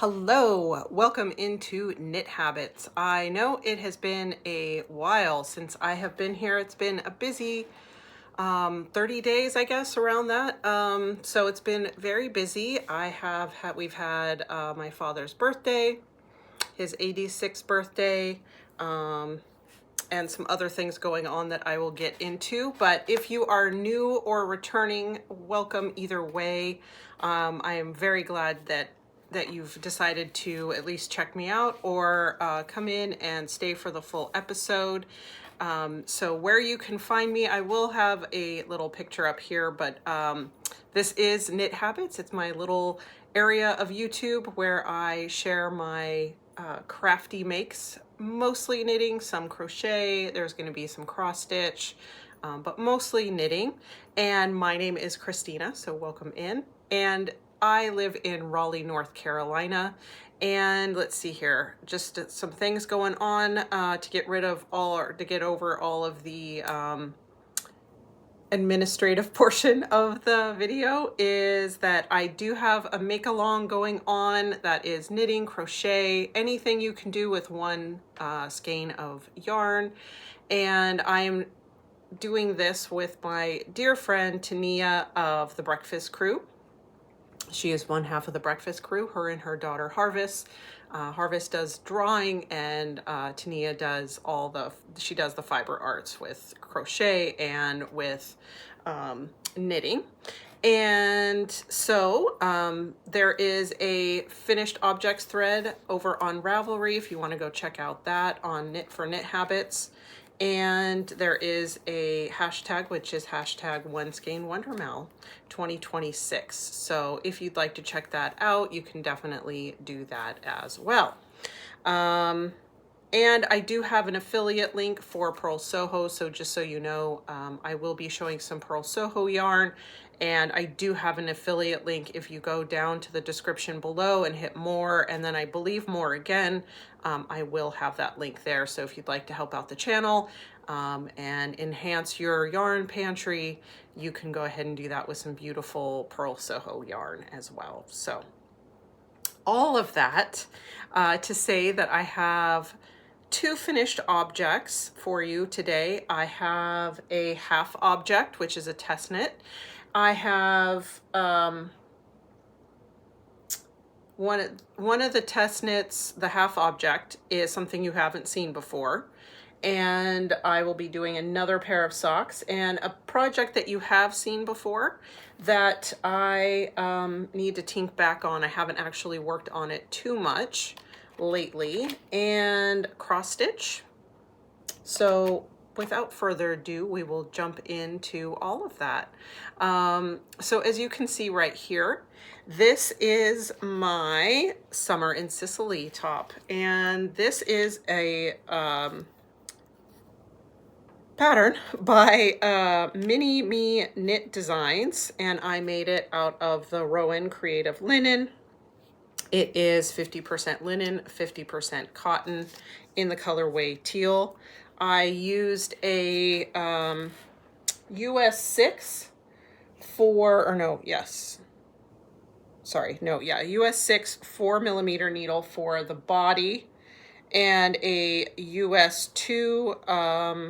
Hello, welcome into Knit Habits. I know it has been a while since I have been here. It's been a busy 30 days, I guess, around that. So it's been very busy. We've had my father's birthday, his 86th birthday, and some other things going on that I will get into. But if you are new or returning, welcome either way. I am very glad that you've decided to at least check me out or come in and stay for the full episode. So where you can find me, I will have a little picture up here, but this is Knit Habits. It's my little area of YouTube where I share my crafty makes, mostly knitting, some crochet. There's going to be some cross stitch, but mostly knitting. And my name is Christina, so welcome in. And I live in Raleigh, North Carolina. And let's see here, just some things going on to get rid of or to get over all of the administrative portion of the video is that I do have a make along going on that is knitting, crochet, anything you can do with one skein of yarn. And I am doing this with my dear friend Tania of the Breakfast Crew. She is one half of the Breakfast Crew, her and her daughter Harvest. Harvest does drawing and Tania does she does the fiber arts with crochet and with knitting. And so there is a finished objects thread over on Ravelry if you want to go check out that on Knit for Knit Habits. And there is a hashtag, which is hashtag #OneSkeinWonderMal 2026. So if you'd like to check that out, you can definitely do that as well. And I do have an affiliate link for Purl Soho. So just so you know, I will be showing some Purl Soho yarn. And I do have an affiliate link if you go down to the description below and hit more, and then I believe more again, I will have that link there. So if you'd like to help out the channel and enhance your yarn pantry, you can go ahead and do that with some beautiful Purl Soho yarn as well. So all of that to say that I have two finished objects for you today. I have a half object, which is a test knit. I have one of the test knits, the half object, is something you haven't seen before. And I will be doing another pair of socks and a project that you have seen before that I need to tink back on. I haven't actually worked on it too much lately, and cross stitch. So without further ado, we will jump into all of that. So as you can see right here, this is my Summer in Sicily top. And this is a pattern by Mini Me Knit Designs. And I made it out of the Rowan Creative Linen. It is 50% linen, 50% cotton in the colorway teal. I used a US 6 US 6 4mm needle for the body, and a US 2 2.5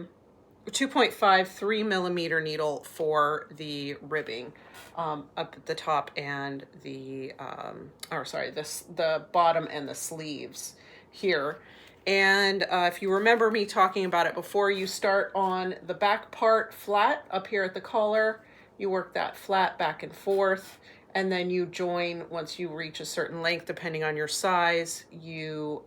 3mm needle for the ribbing up at the top and the the bottom and the sleeves here. And if you remember me talking about it before, you start on the back part flat up here at the collar. You work that flat back and forth, and then you join once you reach a certain length, depending on your size. You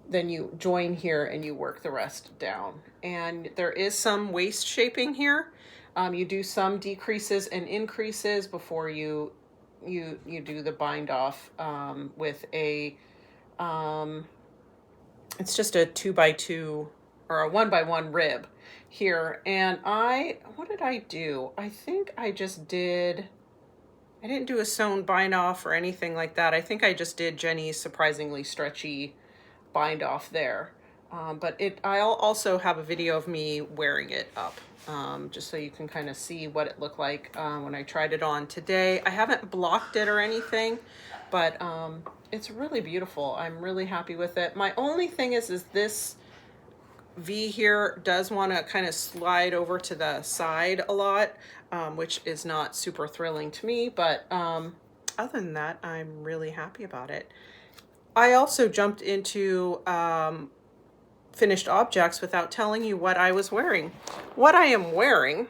then you join here and you work the rest down. And there is some waist shaping here. You do some decreases and increases before you do the bind off with a it's just a 2x2 or a 1x1 rib here. And what did I do? I think I didn't do a sewn bind off or anything like that. I think I just did Jenny's surprisingly stretchy bind off there. But I'll also have a video of me wearing it up, just so you can kind of see what it looked like when I tried it on today. I haven't blocked it or anything, but it's really beautiful. I'm really happy with it. My only thing is this V here does want to kind of slide over to the side a lot, which is not super thrilling to me, but other than that, I'm really happy about it. I also jumped into finished objects without telling you what I was wearing. What I am wearing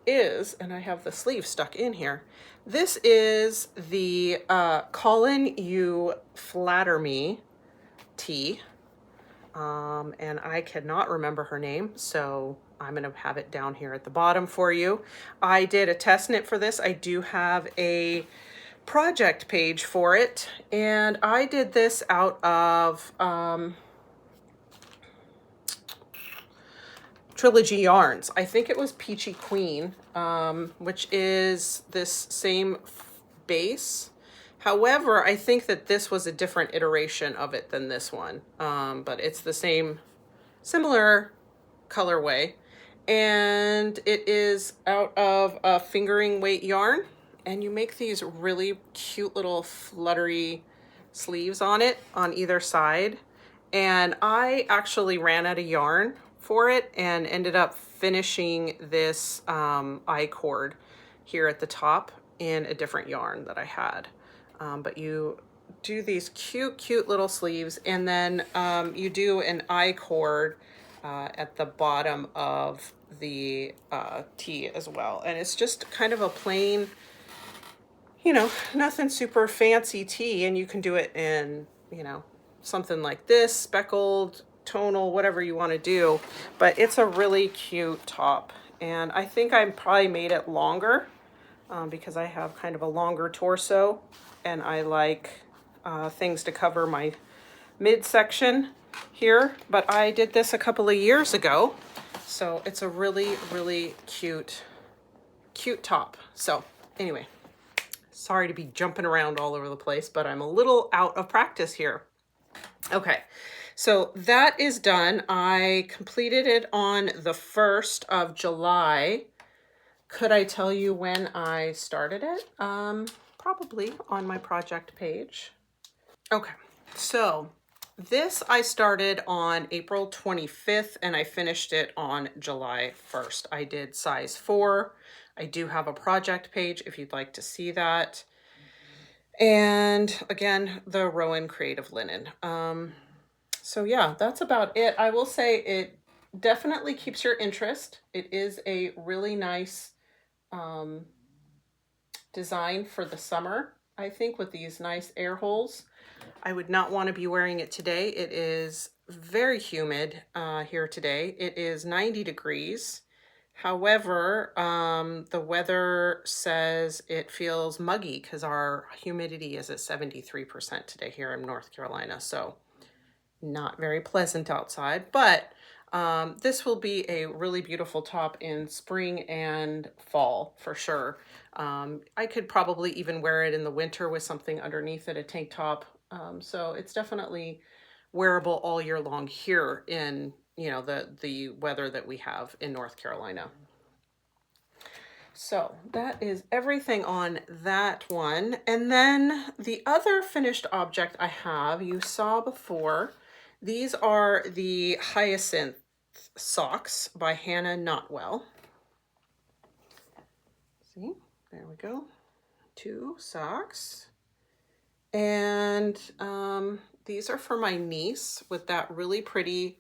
is, and I have the sleeve stuck in here, this is the Colin You Flatter Me tee. And I cannot remember her name, so I'm going to have it down here at the bottom for you. I did a test knit for this. I do have a project page for it, and I did this out of Trilogy Yarns. I think it was Peachy Queen, which is this same base. However, I think that this was a different iteration of it than this one, but it's the same, similar colorway, and it is out of a fingering weight yarn, and you make these really cute little fluttery sleeves on it on either side. And I actually ran out of yarn for it and ended up finishing this I-cord here at the top in a different yarn that I had. But you do these cute little sleeves, and then you do an I-cord at the bottom of the tee as well. And it's just kind of a plain, you know, nothing super fancy tee, and you can do it in, you know, something like this, speckled, tonal, whatever you want to do. But it's a really cute top, and I think I probably made it longer because I have kind of a longer torso, and I like things to cover my midsection here. But I did this a couple of years ago, so it's a really cute top. So anyway, sorry to be jumping around all over the place, but I'm a little out of practice here. Okay, so that is done. I completed it on the 1st of July. Could I tell you when I started it? Probably on my project page. Okay, so this I started on April 25th and I finished it on July 1st. I did size 4. I do have a project page if you'd like to see that. And again, the Rowan Creative Linen. So yeah, that's about it. I will say it definitely keeps your interest. It is a really nice design for the summer, I think, with these nice air holes. I would not want to be wearing it today. It is very humid here today. It is 90 degrees. However, the weather says it feels muggy because our humidity is at 73% today here in North Carolina. So not very pleasant outside, but this will be a really beautiful top in spring and fall for sure. I could probably even wear it in the winter with something underneath it, a tank top. So it's definitely wearable all year long here in, you know, the weather that we have in North Carolina. So that is everything on that one. And then the other finished object I have, you saw before, these are the Hyestent socks by Hannah Notwell. See, there we go. 2 socks. And these are for my niece with that really pretty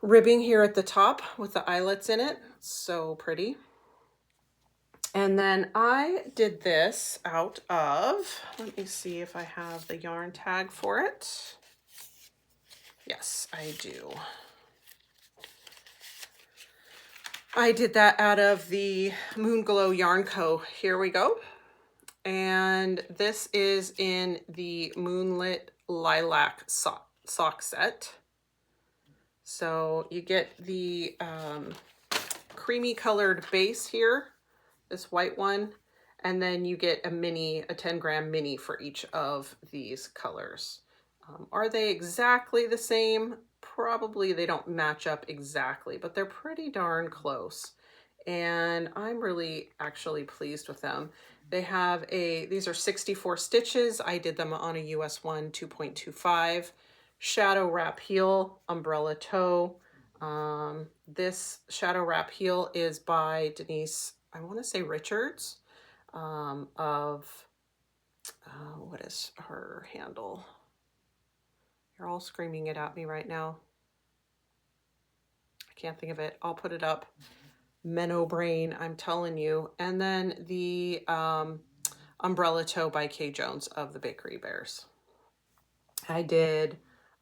ribbing here at the top with the eyelets in it. So pretty. And then I did this out of, let me see if I have the yarn tag for it. Yes, I do. I did that out of the Moonglow Yarn Co. Here we go. And this is in the Moonlit Lilac sock set. So you get the creamy colored base here, this white one, and then you get a 10-gram mini for each of these colors. Are they exactly the same? Probably they don't match up exactly, but they're pretty darn close. And I'm really actually pleased with them. They have these are 64 stitches. I did them on a US 1 2.25. Shadow wrap heel, umbrella toe. This shadow wrap heel is by Denise, I want to say Richards, of, what is her handle? You're all screaming it at me right now. I can't think of it. I'll put it up. Menno brain, I'm telling you. And then the umbrella toe by Kay Jones of the Bakery Bears. I did,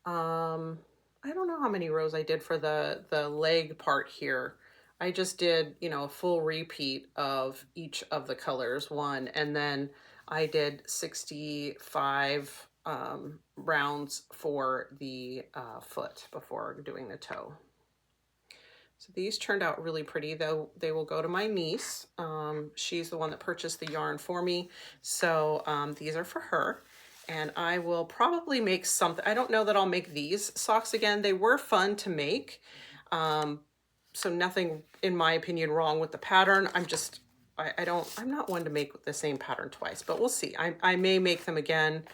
I don't know how many rows I did for the leg part here. I just did, you know, a full repeat of each of the colors, one, and then I did 65 rounds for the foot before doing the toe. So these turned out really pretty, though they will go to my niece. She's the one that purchased the yarn for me. So these are for her. And I will probably make something. I don't know that I'll make these socks again. They were fun to make. So nothing, in my opinion, wrong with the pattern. I'm not one to make the same pattern twice, but we'll see. I may make them again,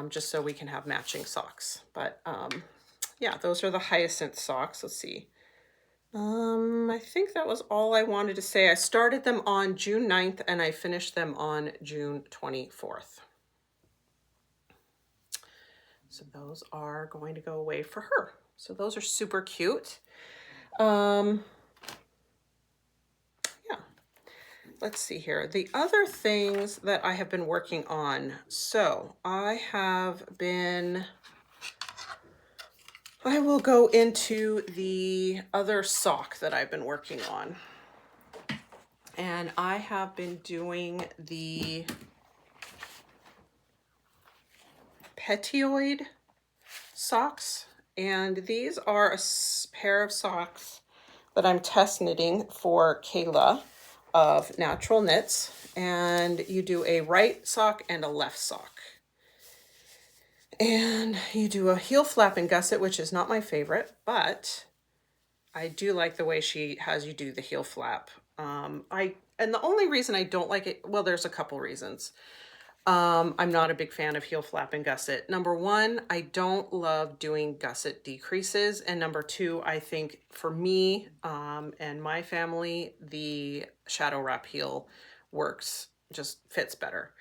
just so we can have matching socks. But yeah, those are the Hyestent socks. Let's see. I think that was all I wanted to say. I started them on June 9th and I finished them on June 24th. So those are going to go away for her. So those are super cute. Yeah. Let's see here. The other things that I have been working on. So I will go into the other sock that I've been working on. And I have been doing the Petiole socks, and these are a pair of socks that I'm test knitting for Kayla of Natural Knits, and you do a right sock and a left sock, and you do a heel flap and gusset, which is not my favorite, but I do like the way she has you do the heel flap. And the only reason I don't like it, well, there's a couple reasons. I'm not a big fan of heel flap and gusset. Number one, I don't love doing gusset decreases. And number two, I think for me and my family, the shadow wrap heel just fits better.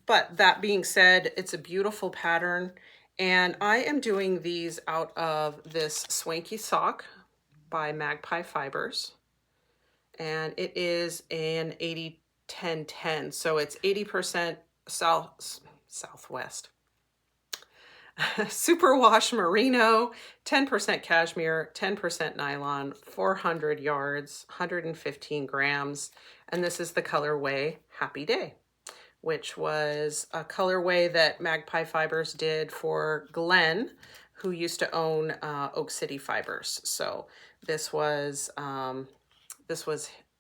But that being said, it's a beautiful pattern. And I am doing these out of this Swanky sock by Magpie Fibers. And it is an 80-10-10, so it's 80% southwest. Superwash merino, 10% cashmere, 10% nylon, 400 yards, 115 grams. And this is the colorway Happy Day, which was a colorway that Magpie Fibers did for Glenn, who used to own Oak City Fibers. So this was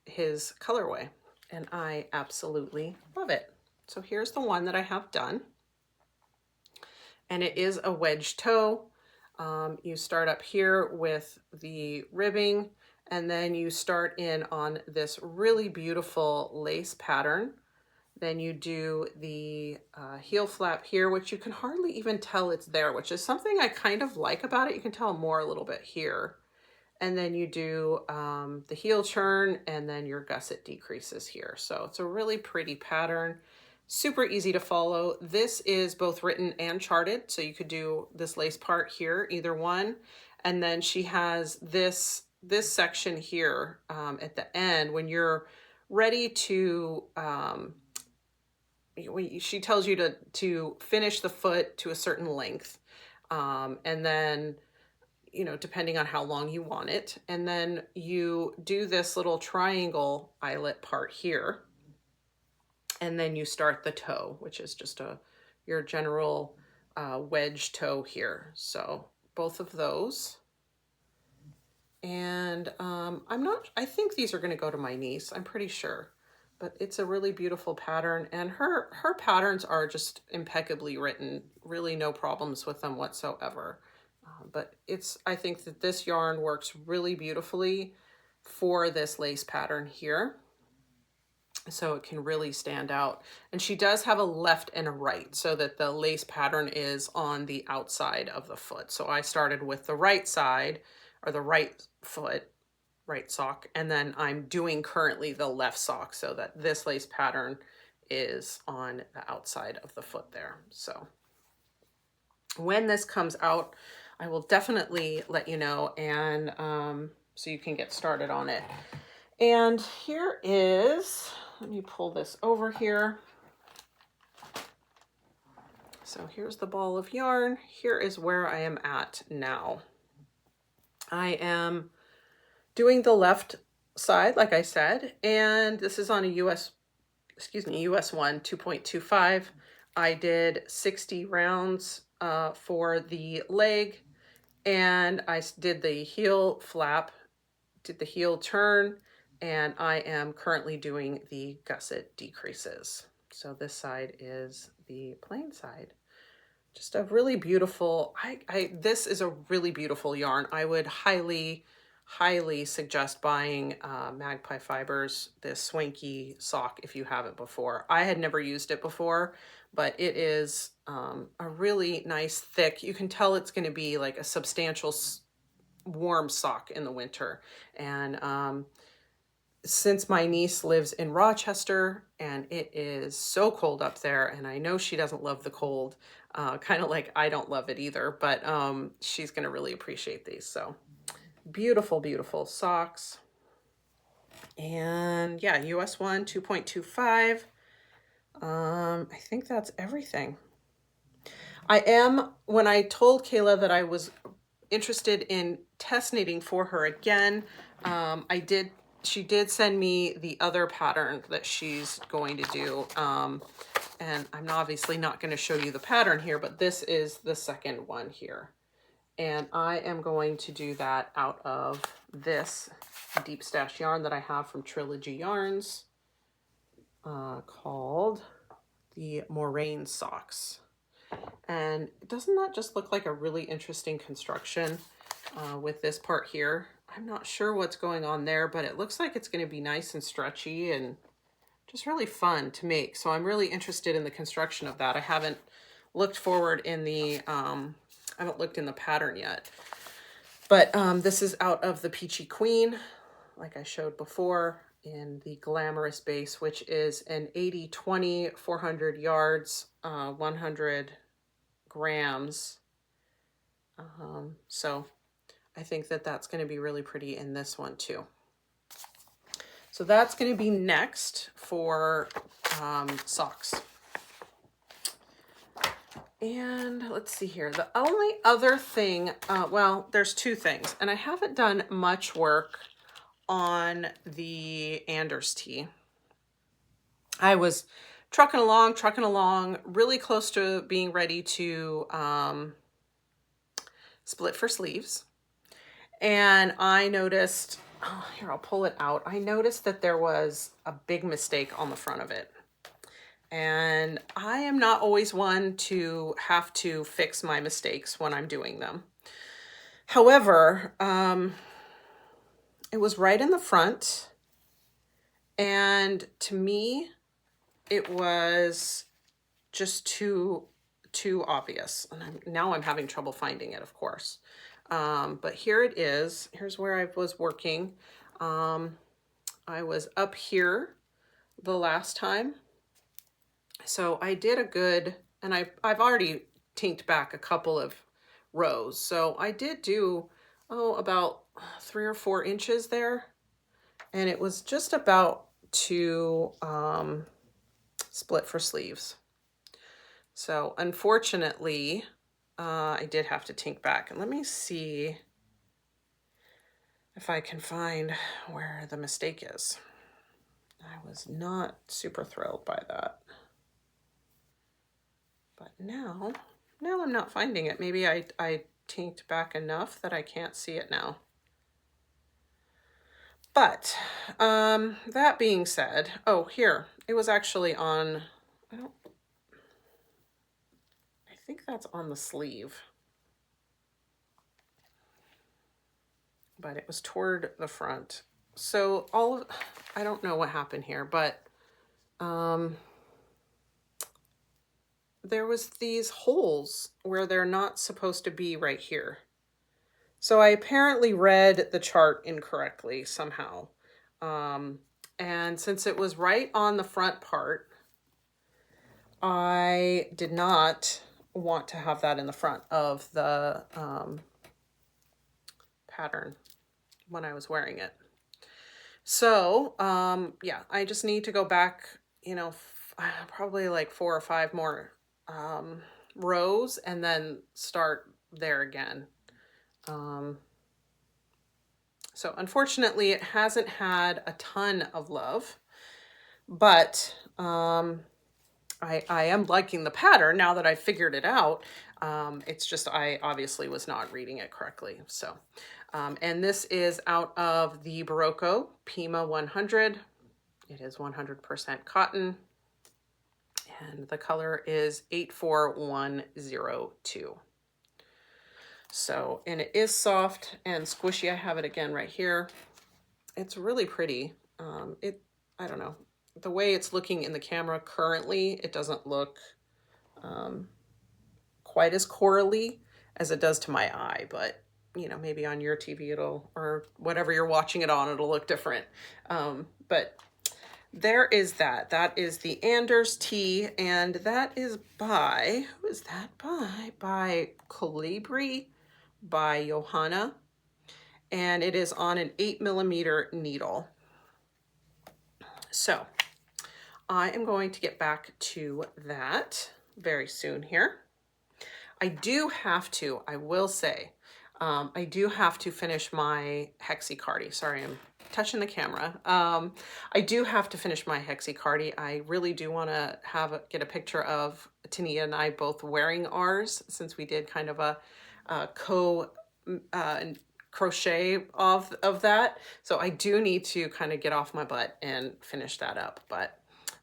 his colorway, and I absolutely love it. So here's the one that I have done, and it is a wedge toe. You start up here with the ribbing, and then you start in on this really beautiful lace pattern. Then you do the heel flap here, which you can hardly even tell it's there, which is something I kind of like about it. You can tell more a little bit here. And then you do the heel turn, and then your gusset decreases here. So it's a really pretty pattern, super easy to follow. This is both written and charted, so you could do this lace part here, either one. And then she has this section here at the end when you're ready to, she tells you to finish the foot to a certain length, and then, you know, depending on how long you want it. And then you do this little triangle eyelet part here. And then you start the toe, which is just your general wedge toe here. So both of those. And I think these are going to go to my niece. I'm pretty sure. But it's a really beautiful pattern. And her patterns are just impeccably written. Really no problems with them whatsoever. But I think that this yarn works really beautifully for this lace pattern here. so it can really stand out. And she does have a left and a right, so that the lace pattern is on the outside of the foot. So I started with the right side, or the right foot, right sock, and then I'm doing currently the left sock, so that this lace pattern is on the outside of the foot there. So when this comes out, I will definitely let you know, and so you can get started on it. And here is, let me pull this over here. So here's the ball of yarn. Here is where I am at now. I am doing the left side, like I said, and this is on a US 1 2.25. I did 60 rounds for the leg, and I did the heel flap, did the heel turn, and I am currently doing the gusset decreases. So this side is the plain side. Just a really beautiful, this is a really beautiful yarn. I would highly suggest buying Magpie Fibers, this swanky sock, if you haven't before. I had never used it before, but it is a really nice, thick, you can tell it's going to be like a substantial warm sock in the winter. And since my niece lives in Rochester and it is so cold up there, and I know she doesn't love the cold, kind of like I don't love it either, but she's going to really appreciate these. So beautiful, beautiful socks. And yeah, US 1 2.25. I think that's everything. When I told Kayla that I was interested in test knitting for her again, she did send me the other pattern that she's going to do. And I'm obviously not going to show you the pattern here, but this is the second one here. And I am going to do that out of this deep stash yarn that I have from Trilogy Yarns, called the Moraine Socks. And doesn't that just look like a really interesting construction with this part here? I'm not sure what's going on there, but it looks like it's going to be nice and stretchy and just really fun to make. So I'm really interested in the construction of that. I haven't looked forward in the, I haven't looked in the pattern yet. But this is out of the Peachy Queen, like I showed before, in the Glamorous base, which is an 80-20, 400 yards, 100 grams. So I think that that's going to be really pretty in this one too. So that's going to be next for socks. And let's see here. The only other thing, well, there's two things, and I haven't done much work on the Anders tee. I was trucking along, really close to being ready to split for sleeves. And I noticed, oh, here, I'll pull it out. I noticed that there was a big mistake on the front of it. And I am not always one to have to fix my mistakes when I'm doing them. However, it was right in the front. And to me, it was just too obvious. And now I'm having trouble finding it, of course. But here it is. Here's where I was working. I was up here the last time. So I did a good, and I've already tinked back a couple of rows. So I did do, about 3 or 4 inches there. And it was just about to split for sleeves. So unfortunately, I did have to tink back. And let me see if I can find where the mistake is. I was not super thrilled by that. But now I'm not finding it. Maybe I tinked back enough that I can't see it now. But that being said, oh, here, it was actually on, I think that's on the sleeve. But it was toward the front. So I don't know what happened here, but there was these holes where they're not supposed to be right here. So I apparently read the chart incorrectly somehow. And since it was right on the front part, I did not want to have that in the front of the pattern when I was wearing it. So, yeah, I just need to go back, you know, probably like 4 or 5 more rows and then start there again. So unfortunately, it hasn't had a ton of love, but I am liking the pattern now that I figured it out. It's just I obviously was not reading it correctly. So, and this is out of the Barocco Pima 100. It is 100% cotton, and the color is 84102. So, and it is soft and squishy. I have it again right here. It's really pretty. I don't know, the way it's looking in the camera currently, it doesn't look quite as corally as it does to my eye, but you know, maybe on your TV it'll, or whatever you're watching it on, it'll look different. But there is that. That is the Anders tea, and that is by, who is that by? By Colibri, by Johanna, and it is on an 8mm needle. So I am going to get back to that very soon here. I do have to, I will say, I do have to finish my Hexicardie. Sorry, I'm touching the camera. I do have to finish my Hexicardie. I really do want to get a picture of Tania and I both wearing ours, since we did kind of a crochet of that. So I do need to kind of get off my butt and finish that up, but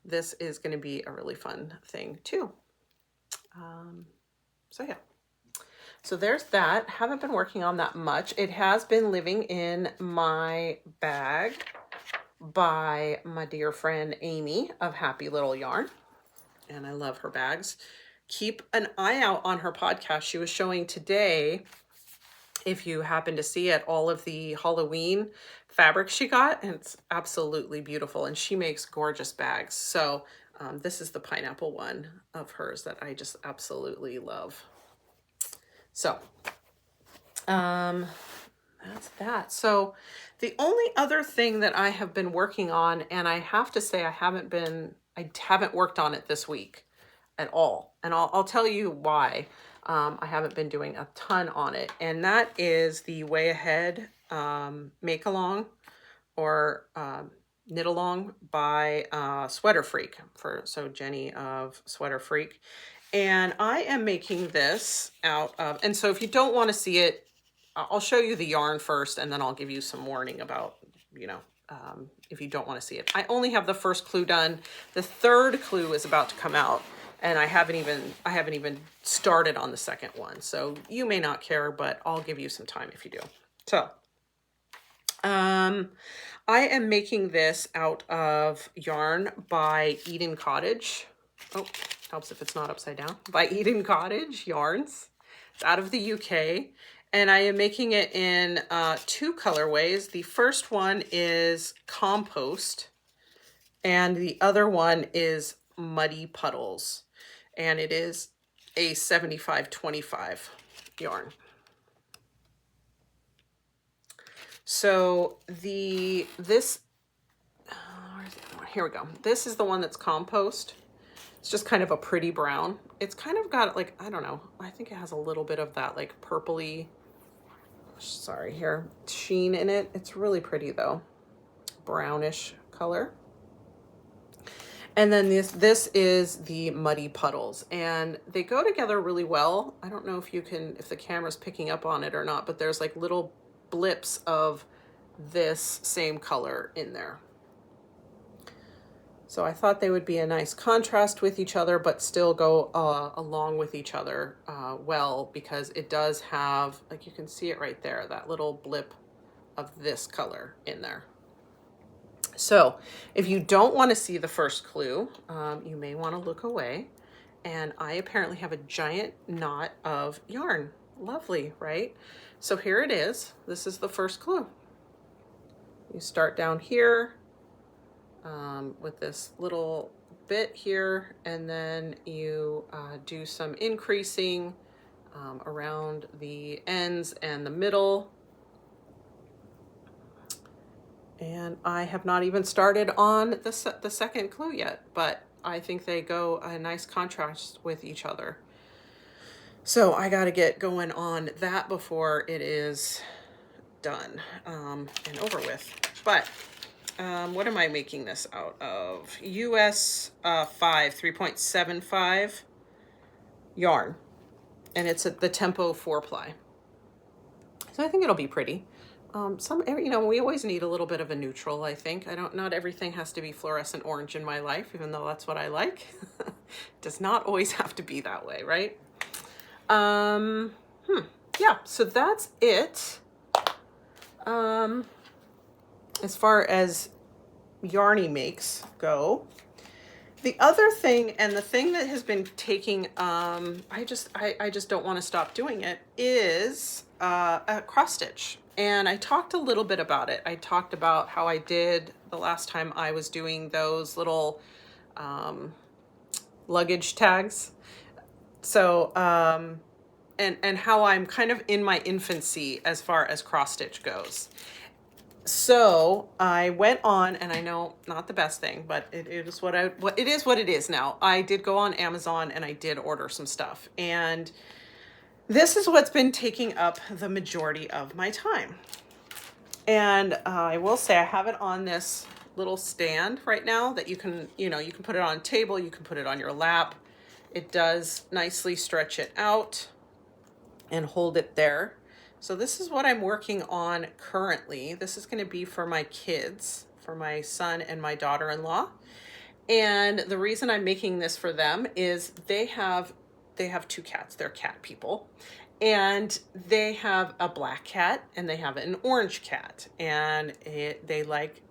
this is going to be a really fun thing too. So yeah, so there's that. Haven't been working on that much. It has been living in my bag by my dear friend Amy of Happy Little Yarn, and I love her bags. Keep an eye out on her podcast. She was showing today, if you happen to see it, all of the Halloween fabric she got, and it's absolutely beautiful, and she makes gorgeous bags. So this is the pineapple one of hers that I just absolutely love. So that's that. So the only other thing that I have been working on, and I have to say I haven't worked on it this week at all, and I'll tell you why. I haven't been doing a ton on it, and that is the Way Ahead Make Along or Knit Along by Sweater Freak, so Jenny of Sweater Freak. And I am making this out of, and so if you don't want to see it, I'll show you the yarn first, and then I'll give you some warning about, you know, if you don't want to see it. I only have the first clue done. The third clue is about to come out, and I haven't even started on the second one. So you may not care, but I'll give you some time if you do. So I am making this out of yarn by Eden Cottage. Oh, helps if it's not upside down. By Eden Cottage Yarns. It's out of the UK. And I am making it in 2 colorways. The first one is Compost, and the other one is Muddy Puddles. And it is a 75-25 yarn. So here we go. This is the one that's Compost. It's just kind of a pretty brown. It's kind of got like, I don't know, I think it has a little bit of that like purpley, sheen in it. It's really pretty though. Brownish color. And then this is the Muddy Puddles, and they go together really well. I don't know if the camera's picking up on it or not, but there's like little blips of this same color in there. So I thought they would be a nice contrast with each other, but still go along with each other well, because it does have, like you can see it right there, that little blip of this color in there. So if you don't want to see the first clue, you may want to look away. And I apparently have a giant knot of yarn. Lovely, right? So here it is. This is the first clue. You start down here with this little bit here, and then you do some increasing around the ends and the middle. And I have not even started on the second clue yet, but I think they go a nice contrast with each other. So I got to get going on that before it is done and over with. But what am I making this out of? US 3.75 yarn. And it's the Tempo 4-ply. So I think it'll be pretty. We always need a little bit of a neutral, I think. Not everything has to be fluorescent orange in my life, even though that's what I like. Does not always have to be that way, right? Yeah, so that's it. As far as Yarnie makes go. The other thing, and the thing that has been taking, I just don't want to stop doing it, is a cross stitch. And I talked a little bit about it. I talked about how I did the last time I was doing those little luggage tags. So, and how I'm kind of in my infancy as far as cross stitch goes. So I went on, and I know not the best thing, but it is what it is now. I did go on Amazon and I did order some stuff, and this is what's been taking up the majority of my time. And I will say I have it on this little stand right now that you can put it on a table, you can put it on your lap. It does nicely stretch it out and hold it there. So this is what I'm working on currently. This is going to be for my kids, for my son and my daughter-in-law. And the reason I'm making this for them is they have 2 cats. They're cat people. And they have a black cat and they have an orange cat. And they like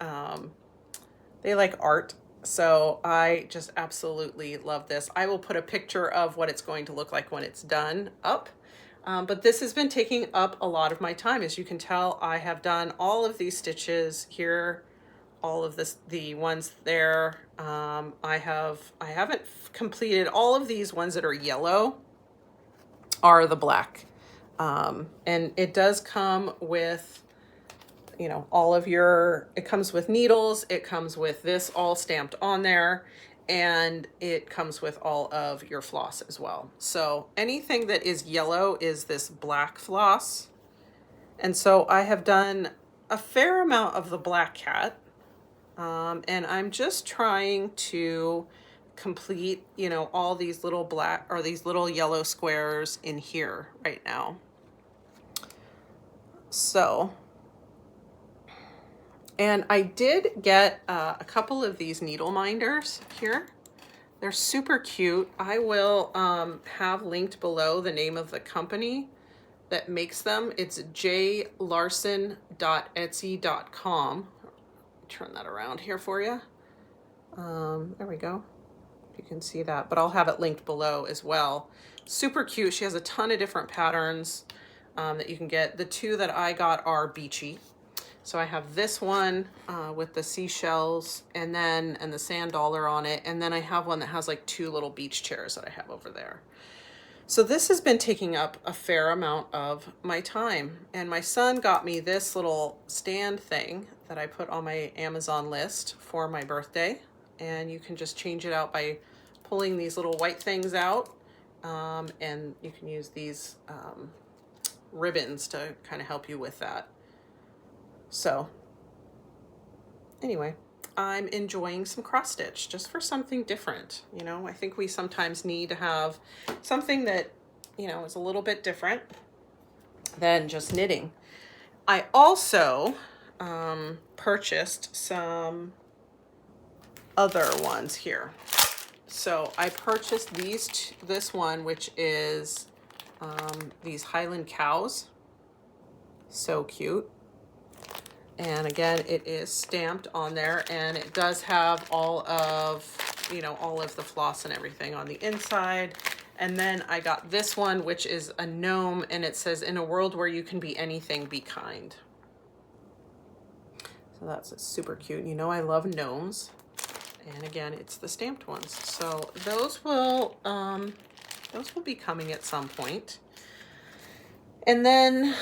art. So I just absolutely love this. I will put a picture of what it's going to look like when it's done up. But this has been taking up a lot of my time. As you can tell, I have done all of these stitches here, all of the ones there. I haven't completed all of these ones that are yellow are the black. And it does come with, it comes with needles, it comes with this all stamped on there, and it comes with all of your floss as well. So anything that is yellow is this black floss. And so I have done a fair amount of the black cat. And I'm just trying to complete, all these little black or these little yellow squares in here right now. So, and I did get a couple of these needle minders here. They're super cute. I will have linked below the name of the company that makes them. It's jlarson.etsy.com. Turn that around here for you. There we go. You can see that, but I'll have it linked below as well. Super cute. She has a ton of different patterns that you can get. The 2 that I got are beachy. So I have this one with the seashells and the sand dollar on it. And then I have one that has like 2 little beach chairs that I have over there. So this has been taking up a fair amount of my time. And my son got me this little stand thing that I put on my Amazon list for my birthday. And you can just change it out by pulling these little white things out. And you can use these ribbons to kind of help you with that. So anyway, I'm enjoying some cross stitch just for something different. I think we sometimes need to have something that, is a little bit different than just knitting. I also purchased some other ones here. So I purchased this one, which is these Highland cows. So cute. And again, it is stamped on there, and it does have all of, you know, all of the floss and everything on the inside. And then I got this one, which is a gnome, and it says, "In a world where you can be anything, be kind." So that's super cute. You know, I love gnomes. And again, it's the stamped ones. So those will be coming at some point. And then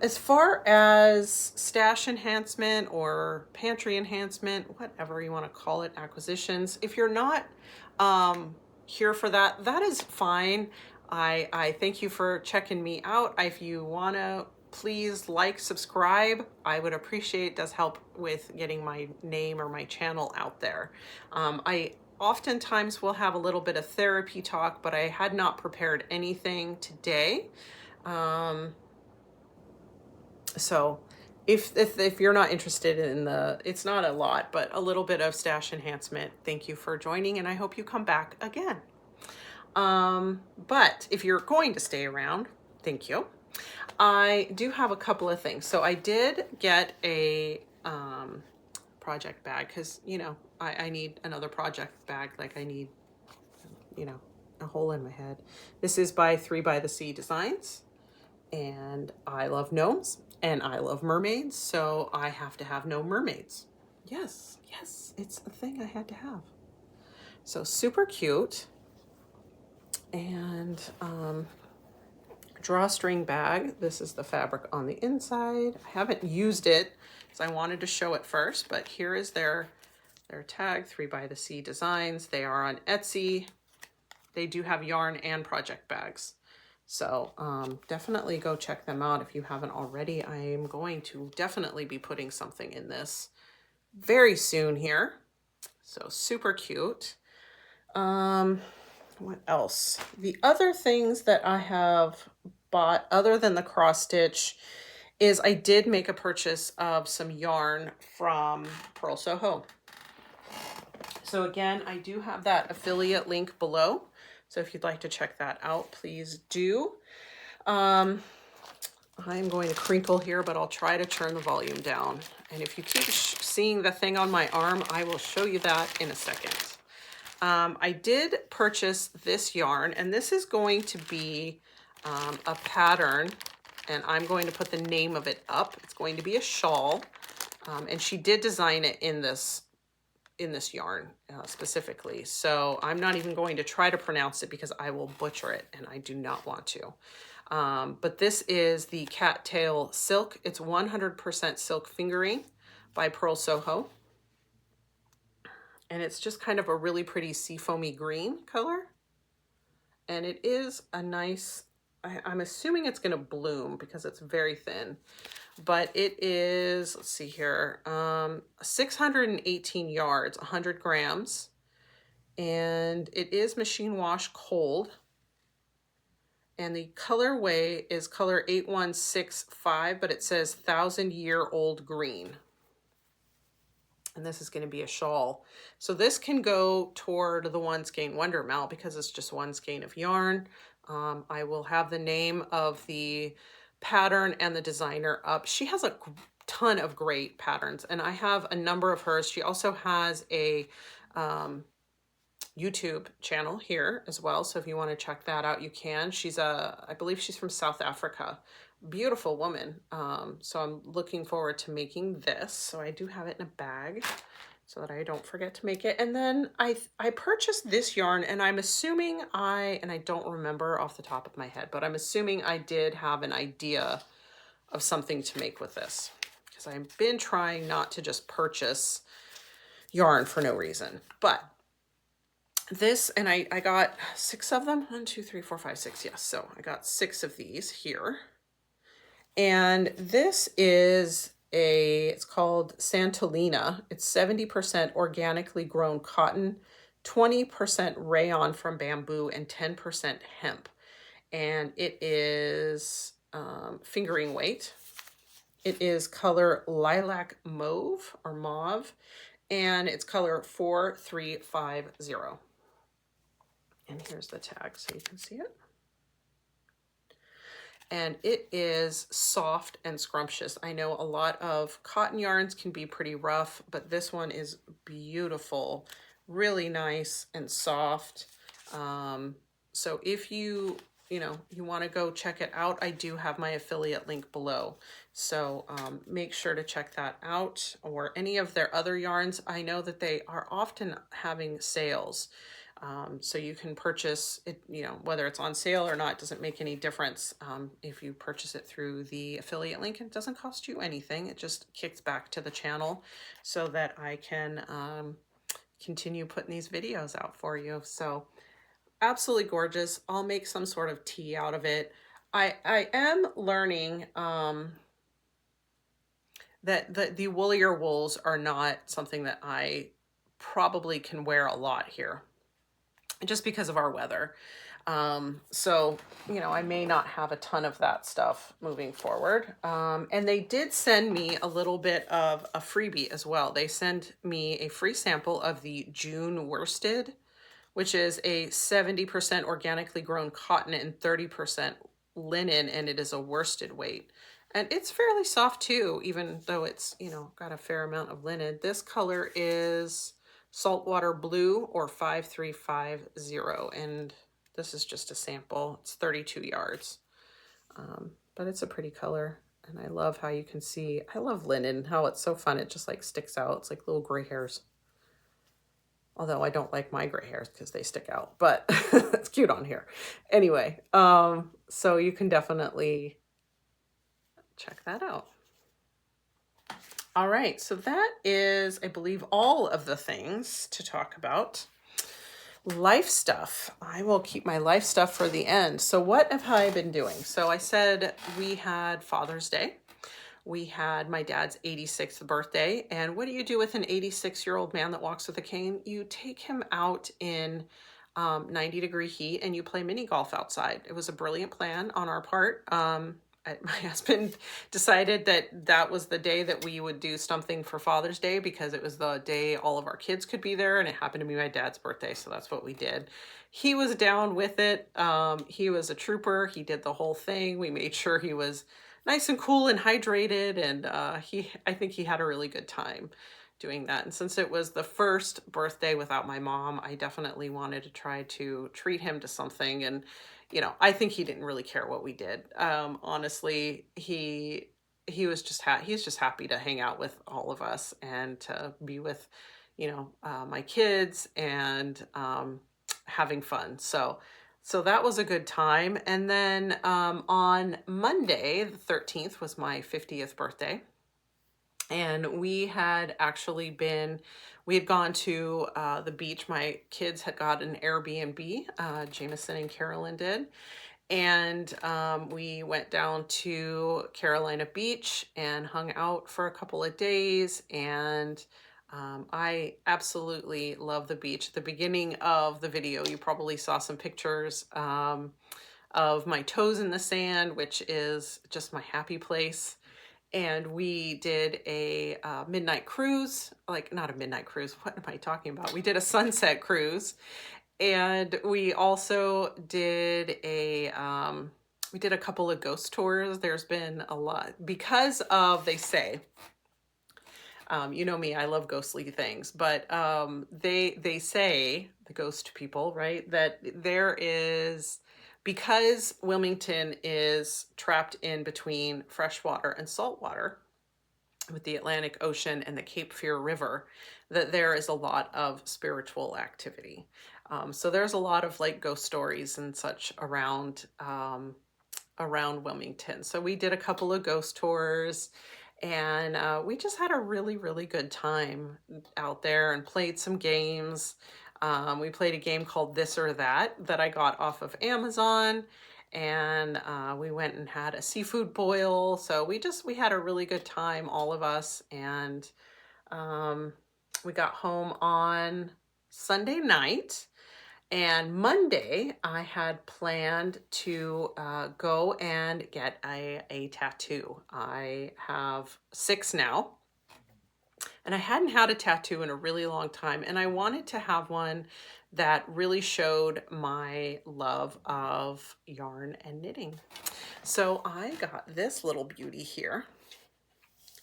as far as stash enhancement or pantry enhancement, whatever you want to call it, acquisitions, if you're not here for that, that is fine. I thank you for checking me out. If you want to, please like, subscribe. I would appreciate it. Does help with getting my name or my channel out there. I oftentimes will have a little bit of therapy talk, but I had not prepared anything today. So if you're not interested in it's not a lot, but a little bit of stash enhancement, thank you for joining, and I hope you come back again. But if you're going to stay around, thank you. I do have a couple of things. So I did get a project bag because, you know, I need another project bag. Like I need, you know, a hole in my head. This is by 3 by the Sea Designs, and I love gnomes and I love mermaids, so I have to have gnome mermaids. Yes, it's a thing I had to have. So super cute. And drawstring bag. This is the fabric on the inside. I haven't used it because I wanted to show it first, but here is their tag, 3 by the Sea Designs. They are on Etsy. They do have yarn and project bags. So definitely go check them out if you haven't already. I am going to definitely be putting something in this very soon here. So super cute. What else? The other things that I have bought other than the cross stitch is I did make a purchase of some yarn from Purl Soho. So again, I do have that affiliate link below. So if you'd like to check that out, please do. I'm going to crinkle here, but I'll try to turn the volume down. And if you keep seeing the thing on my arm, I will show you that in a second. I did purchase this yarn, and this is going to be a pattern, and I'm going to put the name of it up. It's going to be a shawl, and she did design it in this yarn specifically. So I'm not even going to try to pronounce it because I will butcher it, and I do not want to. But this is the Cattail Silk. It's 100% silk fingering by Purl Soho. And it's just kind of a really pretty seafoamy green color. And it is a nice, I'm assuming it's going to bloom because it's very thin. But it is, let's see here, 618 yards, 100 grams. And it is machine wash cold. And the colorway is color 8165, but it says 1,000-year-old green. And this is going to be a shawl. So this can go toward the one skein Wonder Melt because it's just one skein of yarn. I will have the name of the pattern and the designer up. She has a ton of great patterns, and I have a number of hers. She also has a YouTube channel here as well. So if you want to check that out, you can. I believe she's from South Africa. Beautiful woman. So I'm looking forward to making this. So I do have it in a bag so that I don't forget to make it. And then I purchased this yarn, and I'm assuming and I don't remember off the top of my head, but I'm assuming I did have an idea of something to make with this because I've been trying not to just purchase yarn for no reason. But this, and I got 6 of them. 1, 2, 3, 4, 5, 6. Yes. So I got 6 of these here. And this is it's called Santolina. It's 70% organically grown cotton, 20% rayon from bamboo, and 10% hemp. And it is fingering weight. It is color lilac mauve or mauve, and it's color 4350. And here's the tag so you can see it. and it is soft and scrumptious. I know a lot of cotton yarns can be pretty rough, but this one is beautiful, really nice and soft. So if you want to go check it out, I do have my affiliate link below. So make sure to check that out, or any of their other yarns. I know that they are often having sales. So you can purchase it, whether it's on sale or not, doesn't make any difference. If you purchase it through the affiliate link, it doesn't cost you anything. It just kicks back to the channel so that I can continue putting these videos out for you. So absolutely gorgeous. I'll make some sort of tea out of it. I am learning that the woollier wools are not something that I probably can wear a lot here, just because of our weather. So, I may not have a ton of that stuff moving forward. And they did send me a little bit of a freebie as well. They sent me a free sample of the June worsted, which is a 70% organically grown cotton and 30% linen, and it is a worsted weight. And it's fairly soft too, even though it's, got a fair amount of linen. This color is saltwater blue, or 5350, and this is just a sample. It's 32 yards, but it's a pretty color, and I love how you can see, I love linen, how it's so fun. It just like sticks out. It's like little gray hairs, although I don't like my gray hairs because they stick out, but it's cute on here. Anyway, so you can definitely check that out. All right, so that is, I believe, all of the things to talk about. Life stuff. I will keep my life stuff for the end. So what have I been doing? So I said we had Father's Day. We had my dad's 86th birthday. And what do you do with an 86-year-old man that walks with a cane? You take him out in 90-degree heat and you play mini golf outside. It was a brilliant plan on our part. My husband decided that was the day that we would do something for Father's Day, because it was the day all of our kids could be there, and it happened to be my dad's birthday, so that's what we did. He was down with it. He was a trooper. He did the whole thing. We made sure he was nice and cool and hydrated, and I think he had a really good time doing that. And since it was the first birthday without my mom, I definitely wanted to try to treat him to something. And I think he didn't really care what we did. Honestly, he was just he's just happy to hang out with all of us and to be with, my kids and having fun. So that was a good time. And then on Monday, the 13th, was my 50th birthday. And we had gone to the beach. My kids had got an Airbnb, Jameson and Carolyn did. And we went down to Carolina Beach and hung out for a couple of days. And I absolutely love the beach. At the beginning of the video, you probably saw some pictures of my toes in the sand, which is just my happy place. And we did a midnight cruise, not a midnight cruise. What am I talking about? We did a sunset cruise. And we also did a couple of ghost tours. There's been a lot because of, they say, you know me, I love ghostly things, but they say, the ghost people, right, that there is, because Wilmington is trapped in between freshwater and saltwater with the Atlantic Ocean and the Cape Fear River, that there is a lot of spiritual activity. So there's a lot of ghost stories and such around Wilmington. So we did a couple of ghost tours, and we just had a really, really good time out there and played some games. We played a game called This or That I got off of Amazon, and we went and had a seafood boil. So we had a really good time, all of us, and we got home on Sunday night. And Monday, I had planned to go and get a tattoo. I have 6 now. And I hadn't had a tattoo in a really long time, and I wanted to have one that really showed my love of yarn and knitting. So I got this little beauty here.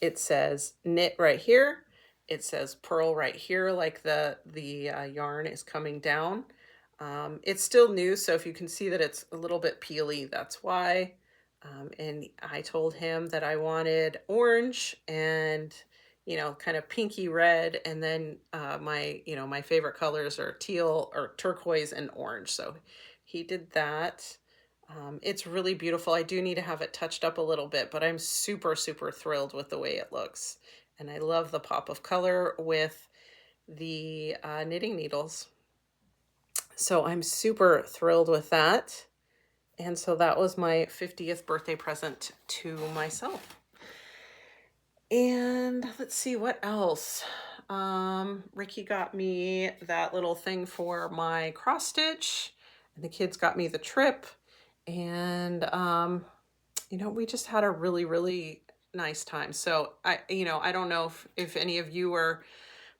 It says knit right here. It says purl right here, like the yarn is coming down. It's still new, so if you can see that it's a little bit peely, that's why. And I told him that I wanted orange and, you know, kind of pinky red, and then my favorite colors are teal or turquoise and orange. So he did that. It's really beautiful. I do need to have it touched up a little bit, but I'm super, super thrilled with the way it looks. And I love the pop of color with the knitting needles. So I'm super thrilled with that. And so that was my 50th birthday present to myself. And let's see what else. Ricky got me that little thing for my cross stitch, and the kids got me the trip. And, you know, we just had a really, really nice time. So I don't know if any of you are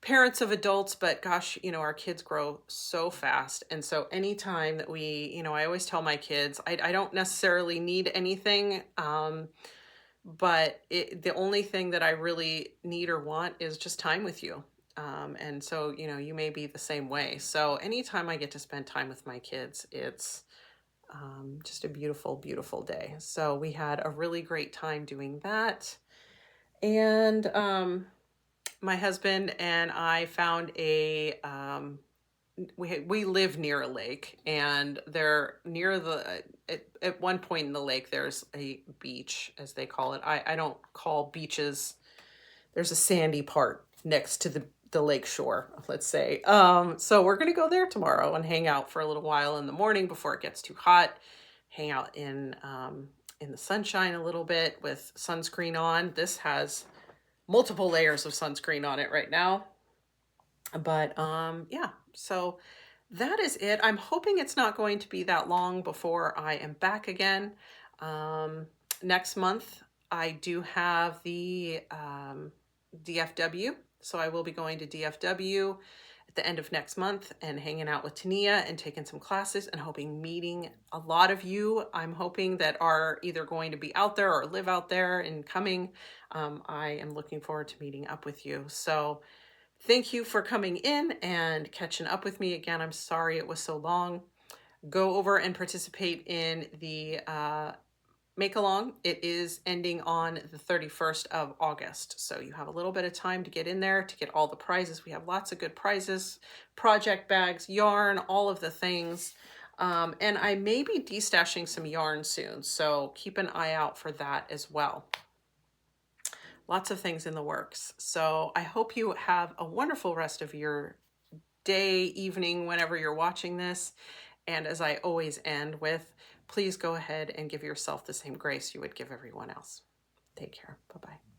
parents of adults, but gosh, you know, our kids grow so fast. And so anytime that I always tell my kids, I don't necessarily need anything. But the only thing that I really need or want is just time with you. And so, you know, you may be the same way. So anytime I get to spend time with my kids, it's just a beautiful, beautiful day. So we had a really great time doing that. And my husband and I found we live near a lake, and they're near at one point in the lake, there's a beach, as they call it. I don't call beaches. There's a sandy part next to the lake shore, let's say. So we're going to go there tomorrow and hang out for a little while in the morning before it gets too hot. Hang out in the sunshine a little bit with sunscreen on. This has multiple layers of sunscreen on it right now. But yeah, so that is it. I'm hoping it's not going to be that long before I am back again. Next month, I do have the DFW. So I will be going to DFW at the end of next month and hanging out with Tania and taking some classes and meeting a lot of you. I'm hoping that are either going to be out there or live out there and coming. I am looking forward to meeting up with you. So thank you for coming in and catching up with me again. I'm sorry it was so long. Go over and participate in the make along. It is ending on the 31st of August. So you have a little bit of time to get in there to get all the prizes. We have lots of good prizes, project bags, yarn, all of the things. And I may be destashing some yarn soon. So keep an eye out for that as well. Lots of things in the works. So I hope you have a wonderful rest of your day, evening, whenever you're watching this. And as I always end with, please go ahead and give yourself the same grace you would give everyone else. Take care. Bye-bye.